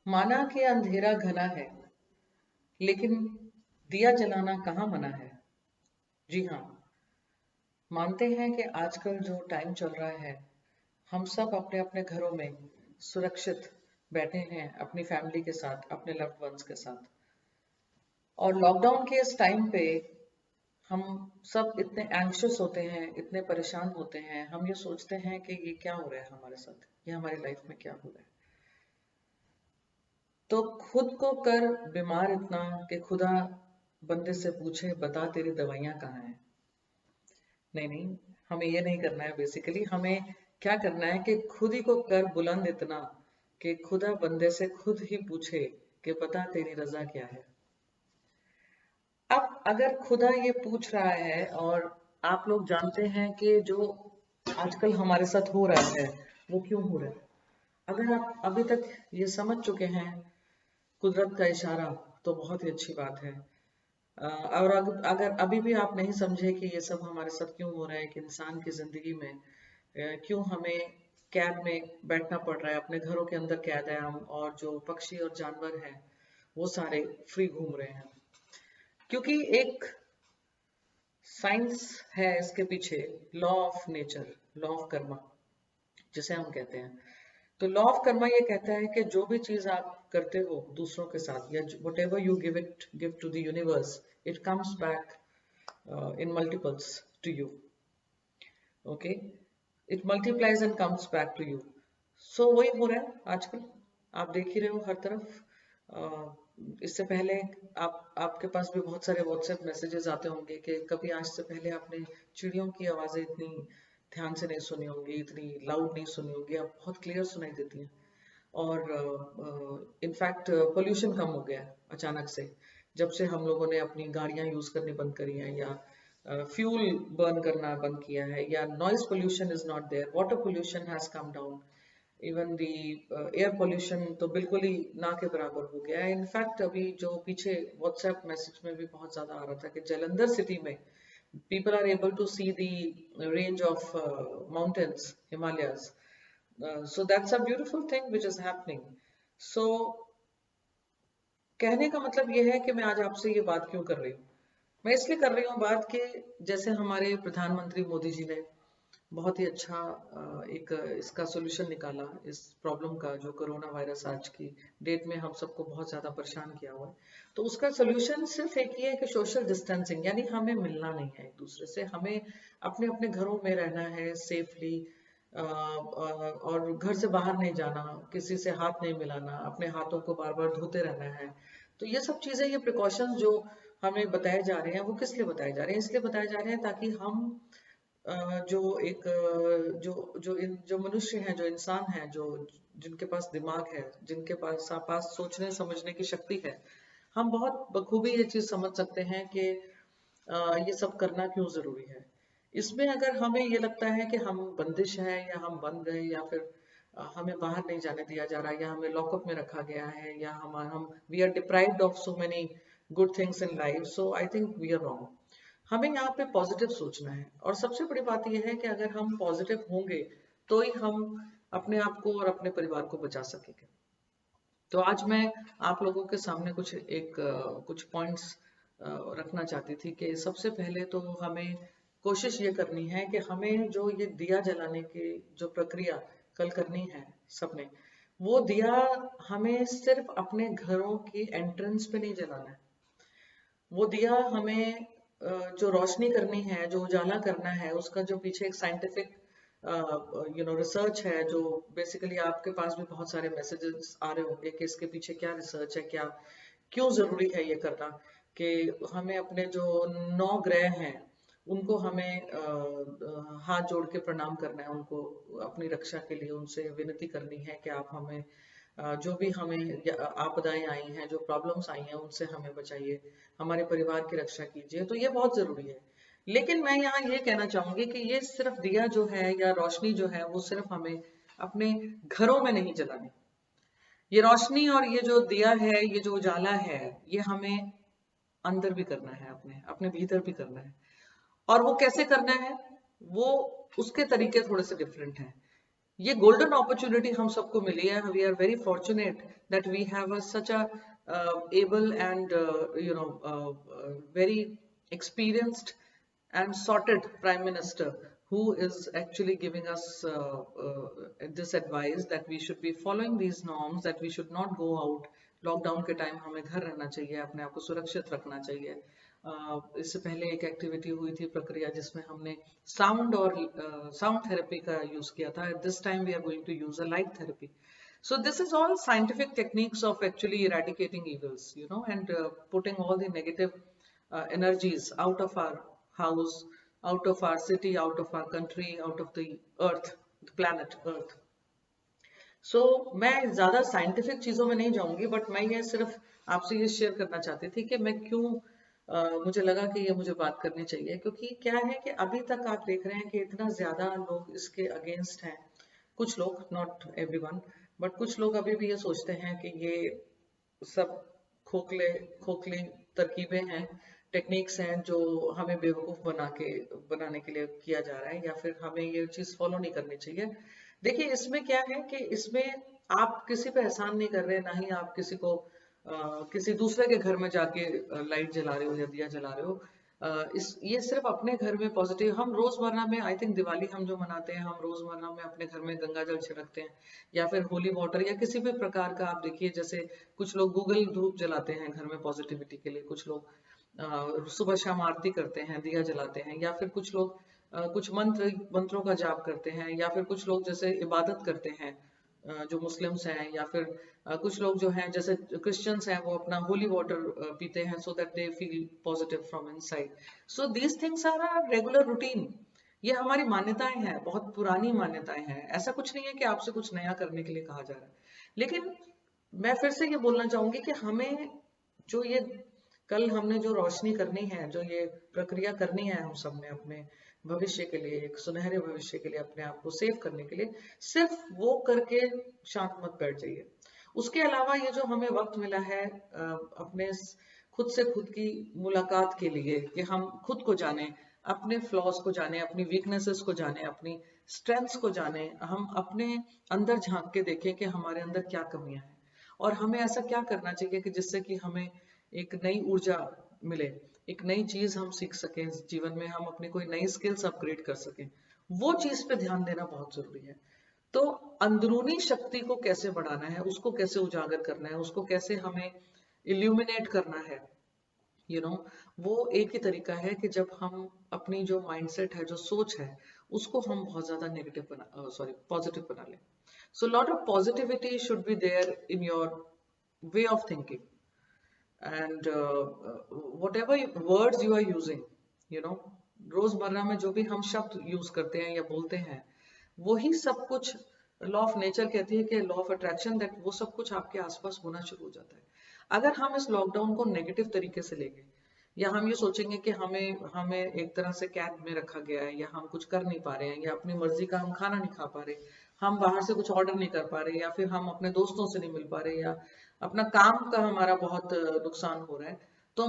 माना कि अंधेरा घना है, लेकिन दिया जलाना कहाँ मना है। जी हाँ, मानते हैं कि आजकल जो टाइम चल रहा है, हम सब अपने अपने घरों में सुरक्षित बैठे हैं अपनी फैमिली के साथ, अपने लव्ड वंस के साथ। और लॉकडाउन के इस टाइम पे हम सब इतने एंग्शियस होते हैं, इतने परेशान होते हैं, हम ये सोचते हैं कि ये क्या हो रहा है हमारे साथ, ये हमारी लाइफ में क्या हो रहा है। तो खुद को कर बीमार इतना कि खुदा बंदे से पूछे बता तेरी दवाइयां कहाँ हैं। नहीं नहीं, हमें ये नहीं करना है। बेसिकली हमें क्या करना है कि खुद ही को कर बुलंद इतना कि खुदा बंदे से खुद ही पूछे कि बता तेरी रजा क्या है। अब अगर खुदा ये पूछ रहा है और आप लोग जानते हैं कि जो आजकल हमारे साथ हो रहा है वो क्यों हो रहा है, अगर आप अभी तक ये समझ चुके हैं कुदरत का इशारा, तो बहुत ही अच्छी बात है। और अगर अभी भी आप नहीं समझे कि ये सब हमारे साथ क्यों हो रहा है, कि इंसान की जिंदगी में क्यों हमें कैद में बैठना पड़ रहा है, अपने घरों के अंदर कैद है हम, और जो पक्षी और जानवर हैं वो सारे फ्री घूम रहे हैं, क्योंकि एक साइंस है इसके पीछे। Law of nature, law of Karma जिसे हम कहते हैं। तो लॉ ऑफ कर्मा ये कहता है कि जो भी चीज आप करते हो दूसरों के साथ, या whatever you give to the universe, it comes back in multiples to you. Okay, it multiplies and comes back to you. So वही हो रहा है आजकल, आप देख ही रहे हो हर तरफ। इससे पहले आपके पास भी बहुत सारे व्हाट्सएप मैसेजेस आते होंगे कि कभी आज से पहले आपने चिड़ियों की आवाजें इतनी ध्यान से नहीं सुनी होंगी, इतनी लाउड नहीं सुनी होंगी, अब बहुत क्लियर सुनाई देती हैं। और इनफैक्ट पोल्यूशन कम हो गया है अचानक से, जब से हम लोगों ने अपनी गाड़ियां यूज करनी बंद करी हैं, या फ्यूल बर्न करना बंद किया है, या noise pollution is not there, water pollution has come down, even the air pollution तो बिल्कुल ही ना के बराबर हो गया है। इनफैक्ट अभी जो पीछे व्हाट्सएप मैसेज में भी बहुत ज्यादा आ रहा था कि जालंधर सिटी में people are able to see the range of mountains, Himalayas. So that's a beautiful thing which is happening. So कहने का मतलब ये है कि मैं आज आपसे ये बात क्यों कर रही हूँ। मैं इसलिए कर रही हूँ बात कि जैसे हमारे प्रधानमंत्री मोदी जी ने बहुत ही अच्छा एक इसका सॉल्यूशन निकाला इस प्रॉब्लम का, जो कोरोना वायरस आज की डेट में हम सबको बहुत ज्यादा परेशान किया हुआ है। तो उसका सॉल्यूशन सिर्फ एक ही है कि सोशल डिस्टेंसिंग, यानी हमें मिलना नहीं है एक दूसरे से, हमें अपने अपने घरों में रहना है सेफली, और घर से बाहर नहीं जाना, किसी से हाथ नहीं मिलाना, अपने हाथों को बार बार धोते रहना है। तो ये सब चीजें, ये प्रिकॉशंस जो हमें बताए जा रहे हैं, वो किस लिए बताए जा रहे हैं? इसलिए बताए जा रहे हैं ताकि हम जो एक जो मनुष्य हैं, जो इंसान हैं, जो जिनके पास दिमाग है, जिनके पास सोचने समझने की शक्ति है, हम बहुत बखूबी ये चीज समझ सकते हैं कि ये सब करना क्यों जरूरी है। इसमें अगर हमें ये लगता है कि हम बंदिश है, या हम बंद गए, या फिर हमें बाहर नहीं जाने दिया जा रहा, या हमें लॉकअप में रखा गया है, या हम we are deprived of so many good things in life, so I think we are wrong. हमें यहाँ पे पॉजिटिव सोचना है, और सबसे बड़ी बात यह है कि अगर हम पॉजिटिव होंगे तो ही हम अपने आप को और अपने परिवार को बचा सकेंगे। तो आज मैं आप लोगों के सामने कुछ पॉइंट्स रखना चाहती थी कि सबसे पहले तो हमें कोशिश ये करनी है कि हमें जो ये दिया जलाने की जो प्रक्रिया कल करनी है सबने, वो दिया हमें सिर्फ अपने घरों की एंट्रेंस पे नहीं जलाना है। वो दिया हमें जो रोशनी करनी है, जो उजाला करना है, उसका जो पीछे एक साइंटिफिक रिसर्च है, जो बेसिकली आपके पास भी बहुत सारे मैसेजेस आ रहे होंगे कि इसके पीछे क्या रिसर्च है, क्या क्यों जरूरी है ये करना, कि हमें अपने जो 9 ग्रह हैं उनको हमें हाथ जोड़ के प्रणाम करना है, उनको अपनी रक्षा के लिए उनसे विनती करनी है कि आप हमें जो भी हमें आपदाएं आई हैं, जो प्रॉब्लम्स आई हैं, उनसे हमें बचाइए, हमारे परिवार की रक्षा कीजिए। तो ये बहुत जरूरी है। लेकिन मैं यहाँ ये कहना चाहूंगी कि ये सिर्फ दिया जो है या रोशनी जो है, वो सिर्फ हमें अपने घरों में नहीं जलानी। ये रोशनी और ये जो दिया है, ये जो उजाला है, ये हमें अंदर भी करना है, अपने अपने भीतर भी करना है। और वो कैसे करना है, वो उसके तरीके थोड़े से डिफरेंट हैं। ये गोल्डन अपॉर्चुनिटी हम सबको मिली है. We are very fortunate that we have such a able and very experienced and sorted prime minister who is actually giving us this advice that we should be following these norms, that we should not go out. Lockdown के time हमें घर रहना चाहिए, अपने आप को सुरक्षित रखना चाहिए. इससे पहले एक एक्टिविटी हुई थी, प्रक्रिया, जिसमें हमने साउंड और साउंड थेरेपी का यूज किया था. This time we are going to use a light therapy. So this is all scientific techniques of actually eradicating evils, and putting all the negative energies out of our house, out of our city, out of our country, out of the earth, the planet earth. So मैं ज़्यादा scientific चीज़ों में नहीं जाऊंगी, but मैं ये सिर्फ आपसे ये शेयर करना चाहती थी कि मैं क्यों मुझे लगा कि ये मुझे बात करनी चाहिए, क्योंकि क्या है कि अभी तक आप देख रहे हैं कि इतना ज़्यादा लोग इसके अगेंस्ट हैं. कुछ लोग, नॉट एवरीवन, बट कुछ लोग अभी भी ये सोचते हैं कि ये सब खोखले खोखली तरकीबें हैं, टेक्निक्स हैं जो हमें बेवकूफ़ बनाने के लिए किया जा रहा है, या फिर हमें ये चीज़ फॉलो नहीं करनी चाहिए. देखिए, इसमें क्या है कि इसमें आप किसी पे एहसान नहीं कर रहे, ना ही आप किसी को किसी दूसरे के घर में जाके लाइट जला रहे हो या दिया जला रहे हो. ये सिर्फ अपने घर में पॉजिटिव. हम रोजमर्रा में, आई थिंक दिवाली हम जो मनाते हैं, हम रोजमर्रा में अपने घर में गंगा जल छिड़कते हैं, या फिर होली वाटर, या किसी भी प्रकार का. आप देखिए, जैसे कुछ लोग गूगल धूप जलाते हैं घर में पॉजिटिविटी के लिए, कुछ लोग सुबह शाम आरती करते हैं, दिया जलाते हैं, या फिर कुछ लोग कुछ मंत्रों का जाप करते हैं, या फिर कुछ लोग जैसे इबादत करते हैं, जो मुस्लिम्स हैं, या फिर कुछ लोग जो हैं जैसे क्रिश्चियंस हैं, वो अपना होली वाटर पीते हैं, so that they feel positive from inside. So these things are a regular routine. ये हमारी मान्यताएं हैं, बहुत पुरानी मान्यताएं हैं. ऐसा कुछ नहीं है कि आपसे कुछ नया करने के लिए कहा जा रहा है. लेकिन मैं फिर से ये बोलना चाहूंगी कि हमें जो ये कल हमने जो रोशनी करनी है, जो ये प्रक्रिया करनी है, हम सब ने अपने भविष्य के लिए, एक सुनहरे भविष्य के लिए, अपने आप को सेव करने के लिए, सिर्फ वो करके शांत मत बैठ जाइए. उसके अलावा ये जो हमें वक्त मिला है अपने खुद से खुद की मुलाकात के लिए, कि हम खुद को जाने, अपने फ्लॉज को जाने, अपनी वीकनेसेस को जाने, अपनी स्ट्रेंथ्स को जाने, हम अपने अंदर झांक के देखें कि हमारे अंदर क्या कमियां हैं, और हमें ऐसा क्या करना चाहिए कि जिससे कि हमें एक नई ऊर्जा मिले, एक नई चीज हम सीख सकें जीवन में, हम अपनी कोई नई स्किल्स अपग्रेड कर सकें. वो चीज पे ध्यान देना बहुत जरूरी है. तो अंदरूनी शक्ति को कैसे बढ़ाना है, उसको कैसे उजागर करना है, उसको कैसे हमें इल्यूमिनेट करना है, वो एक ही तरीका है कि जब हम अपनी जो माइंडसेट है, जो सोच है, उसको हम बहुत ज्यादा नेगेटिव पॉजिटिव बना लें. So lot of positivity should be there in your way of thinking, and whatever words you are using, रोजमर्रा में जो भी हम शब्द यूज करते हैं या बोलते हैं, वही सब कुछ लॉ ऑफ नेचर कहती है कि लॉ ऑफ अट्रैक्शन, दैट वो सब कुछ आपके आसपास होना शुरू हो जाता है. अगर हम इस लॉकडाउन को नेगेटिव तरीके से लेंगे, या हम ये सोचेंगे कि हमें हमें एक तरह से कैद में रखा गया है, या हम कुछ कर नहीं पा रहे हैं, या अपनी मर्जी का हम खाना नहीं खा पा रहे, हम बाहर से कुछ ऑर्डर नहीं कर पा रहे, या फिर हम अपने दोस्तों से नहीं मिल पा रहे, या अपना काम का हमारा बहुत नुकसान हो रहा है, तो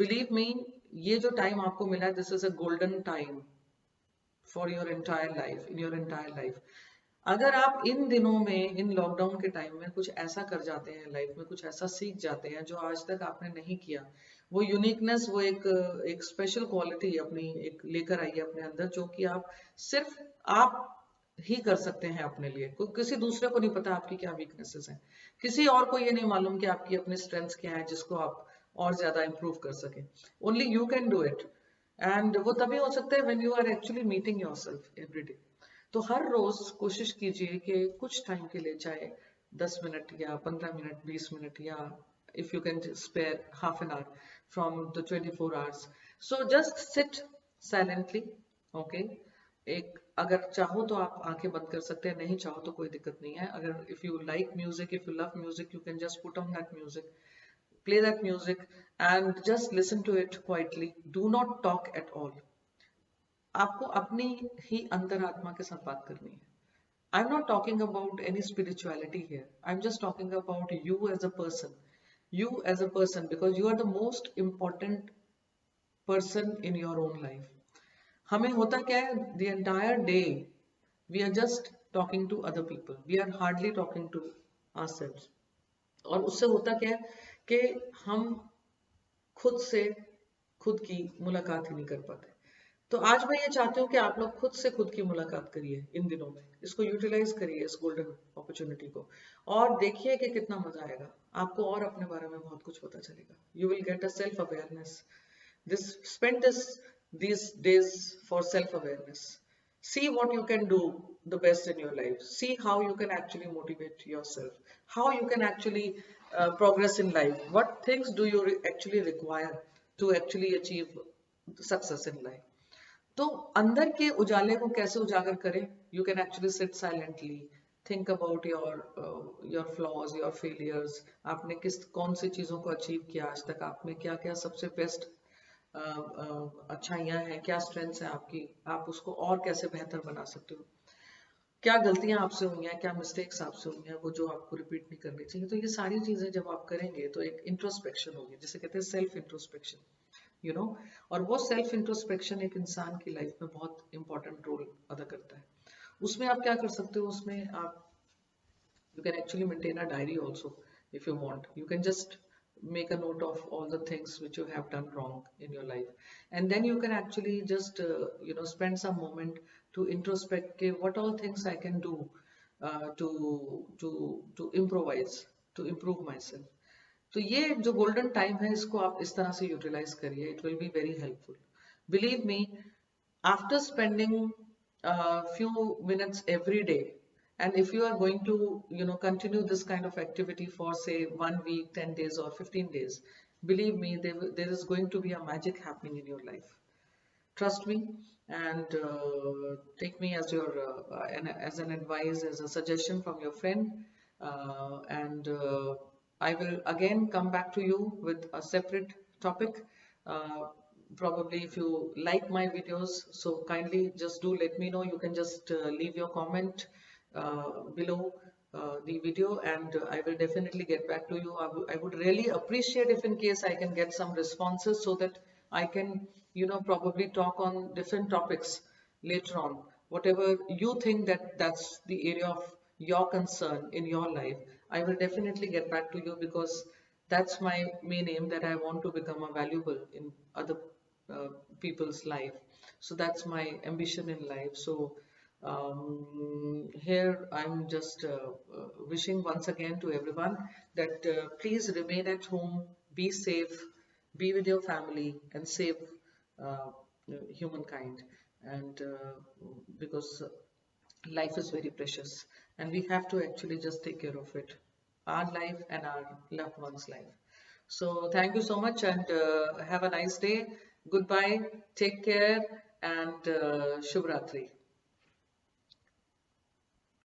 बिलीव मी, ये जो टाइम आपको मिला है, this is a golden time for your entire life, in your entire life. अगर आप इन दिनों में, इन लॉकडाउन के टाइम में कुछ ऐसा कर जाते हैं लाइफ में, कुछ ऐसा सीख जाते हैं जो आज तक आपने नहीं किया, वो यूनिकनेस, वो एक स्पेशल क्वालिटी अपनी एक लेकर आइए अपने अंदर, जो कि आप सिर्फ आप ही कर सकते हैं अपने लिए. किसी दूसरे को नहीं पता आपकी क्या वीकनेसेस हैं, किसी और को ये नहीं मालूम कि आपकी अपनी स्ट्रेंथ्स क्या है जिसको आप और ज्यादा इंप्रूव कर सकें. Only you can do it. And वो तभी हो सकता है when you are actually meeting yourself every day. तो हर रोज कोशिश कीजिए कि कुछ टाइम के लिए, चाहे 10 मिनट या 15 मिनट, 20 मिनट, या if you can spare half an hour from the 24 hours, so just sit silently. Okay, एक अगर चाहो तो आप आंखें बंद कर सकते हैं, नहीं चाहो तो कोई दिक्कत नहीं है. अगर if you like music, if you love music, you can just put on that music, play that music, and just listen to it quietly. Do not talk at all. आपको अपनी ही अंतरात्मा के साथ बात करनी है. I'm not talking about any spirituality here. I'm just talking about you as a person. You as a person, because you are the most important person in your own life. हमें होता क्या है, the entire day we are just talking to other people. We are hardly talking to ourselves. और उससे होता क्या है कि हम खुद से खुद की मुलाकात ही नहीं कर पाते। तो आज मैं ये चाहती हूँ कि आप लोग खुद से खुद की मुलाकात करिए इन दिनों में, इसको यूटिलाइज करिए इस गोल्डन अपॉर्चुनिटी को, और देखिए कि कितना मजा आएगा आपको, और अपने बारे में बहुत कुछ पता चलेगा। You will get a self awareness. This spend this these days for self-awareness. See what you can do the best in your life. See how you can actually motivate yourself. How you can actually progress in life. What things do you actually require to actually achieve success in life? तो अंदर के उजाले को कैसे उजागर करें? You can actually sit silently, think about your flaws, your failures. आपने कौन सी चीजों को अचीव किया आज तक, आप में क्या क्या सबसे बेस्ट अच्छाइयाँ हैं, क्या स्ट्रेंथ्स हैं आपकी, आप उसको और कैसे बेहतर बना सकते हो, क्या गलतियां आपसे हुई हैं, क्या मिस्टेक्स आपसे हुई हैं, वो जो आपको रिपीट नहीं करनी चाहिए। तो ये सारी चीजें जब आप करेंगे तो एक इंट्रोस्पेक्शन होगी, जिसे कहते हैं सेल्फ इंट्रोस्पेक्शन, यू नो। और वो सेल्फ इंट्रोस्पेक्शन एक इंसान की लाइफ में बहुत इंपॉर्टेंट रोल अदा करता है। उसमें आप क्या कर सकते हो, उसमें आप you can actually maintain a diary also if you want. You can just make a note of all the things which you have done wrong in your life, and then you can actually just spend some moment to introspect, okay, what all things I can do to improvise, to improve myself. तो ये जो golden time है इसको आप इस तरह से utilise करिए, it will be very helpful. Believe me, after spending a few minutes every day, and if you are going to continue this kind of activity for say 1 week, 10 days or 15 days, believe me, there is going to be a magic happening in your life. Trust me, and take me as your as an advice, as a suggestion from your friend, and I will again come back to you with a separate topic. uh, Probably if you like my videos, so kindly just do let me know. You can just leave your comment below the video, and I will definitely get back to you. I would really appreciate if in case I can get some responses, so that I can probably talk on different topics later on. Whatever you think that's the area of your concern in your life, I will definitely get back to you, because that's my main aim, that I want to become a valuable in other people's life. So that's my ambition in life. So here I'm just wishing once again to everyone that please remain at home, be safe, be with your family, and save uh, humankind. And because life is very precious, and we have to actually just take care of it, our life and our loved ones' life. So thank you so much, and have a nice day. Goodbye, take care, and Shubh Ratri.